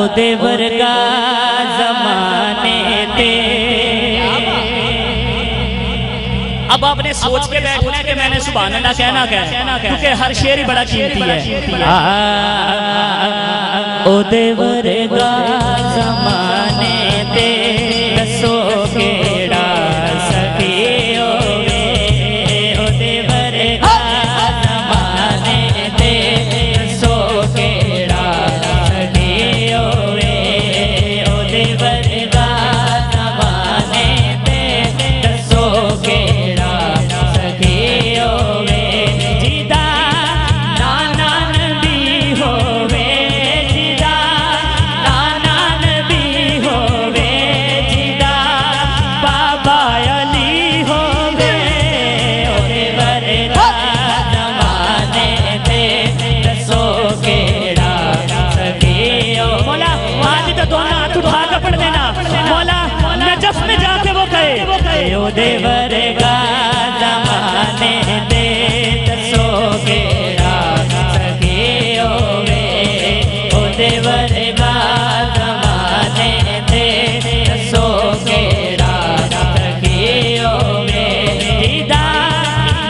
ओदे वर्गा ज़माने ते। अब आपने सोच के बैठना है कि मैंने सुभान अल्लाह कहना क्या है, क्योंकि हर शेर ही बड़ा कीमती है। ओदे वर्गा ज़माने ते दसो केड़ा सखी होवे। ओदे वर्गा ज़माने ते दसो केड़ा सखी होवे। ओदे वर्गा ज़माने ते दसो केड़ा सखी होवे। जिदा नाना नबी होवे, जिदा नाना नबी होवे, जिदा बाबा अली होवे। ओदे वर्गा ज़माने ते दसो केड़ा सखी हो। मौला आज तो दोनों हाथ उठा कर पढ़ देना। मौला नजफ में जाके वो कहे ओदे वर्गा ज़माने ते दसो केड़ा सखी होवे। ओदे वर्गा ज़माने ते दसो केड़ा सखी होवे। जिदा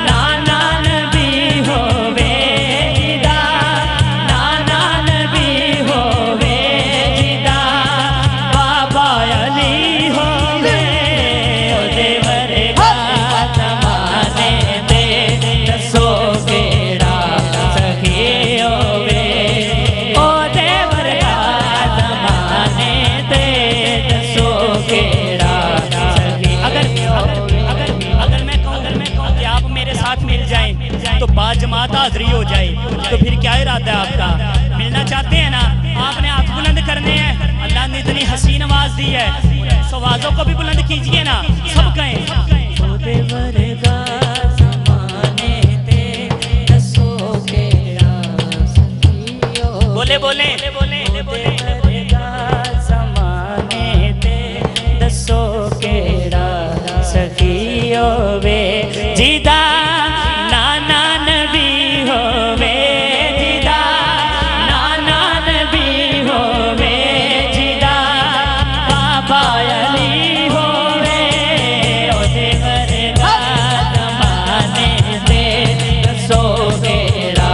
नाना नबी होवे, जिदा नाना नबी होवे, जिदा बाबा अली होवे। ओदे वर्गा ज़माने ते दसो केड़ा सखी होवे। ओदे वर्गा ज़माने ते दसो केड़ा सखी। अगर मैं कहूँ कि आप मेरे साथ मिल जाएं तो बाजमात हाज़री हो जाए, तो फिर क्या इरादा है आपका? मिलना चाहते हैं ना? आपने हाथ बुलंद करने हैं। अल्लाह ने इतनी हसीन आवाज दी है, आवाजों को भी बुलंद कीजिए ना। सब कहें ओदे वर्गा ज़माने ते दसो केड़ा सखी होवे। बोले बोले ओदे वर्गा ज़माने ते दसो केड़ा सखी होवे। जिदा नाना नबी होवे, जिदा नाना नबी होवे, जिदा बाबा अली होवे। ओदे वर्गा ज़माने ते दसो केड़ा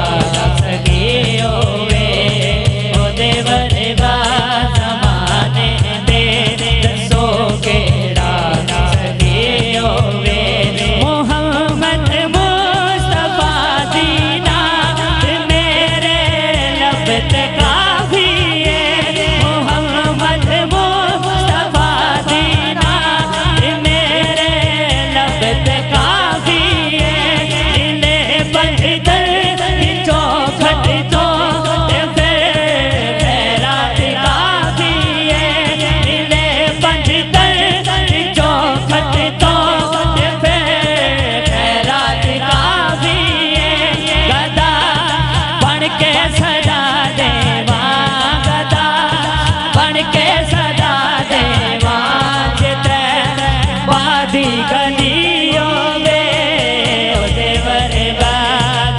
सखी होवे। ओदे वर्गा ज़माने ते दसो केड़ा सखी होवे। मोहम्मद मुस्तफा दी नात मेरे लब ते काफ़ी है। मोहम्मद मुस्तफा दी नात मेरे लब ते काफ़ी है। इले बंदर चौखट तो खैरात काफ़ी है। इले बंदर चौखट तो खैरात काफ़ी है। गदा बन के सदा देवा, गदा बन के सदा देवा। जिते वादी गली होवे। ओदे वर्गा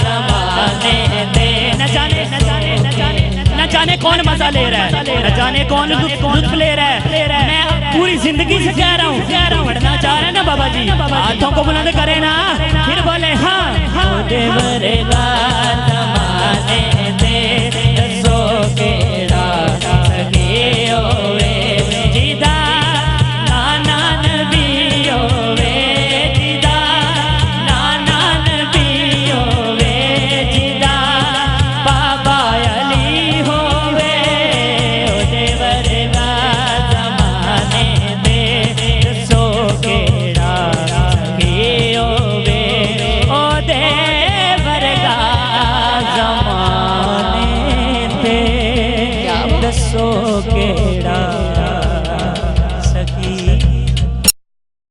ज़माने ते न जाने कौन मजा ले रहा है, न जाने कौन लुत्फ ले रहा है। मैं पूरी जिंदगी से कह रहा हूँ, पढ़ना चाह रहे हैं ना बाबा जी, हाथों को बुलंद करें ना, फिर बोले हाँ। ओदे वर्गा ज़माने ते दसो केड़ा सखी होवे। जिदा नाना नबी होवे, जिदा नाना नबी होवे, जिदा बाबा अली होवे। ओदे वर्गा ज़माने ते दसो केड़ा सखी होवे। ओदे वर्गा ज़माने ते दसो केड़ा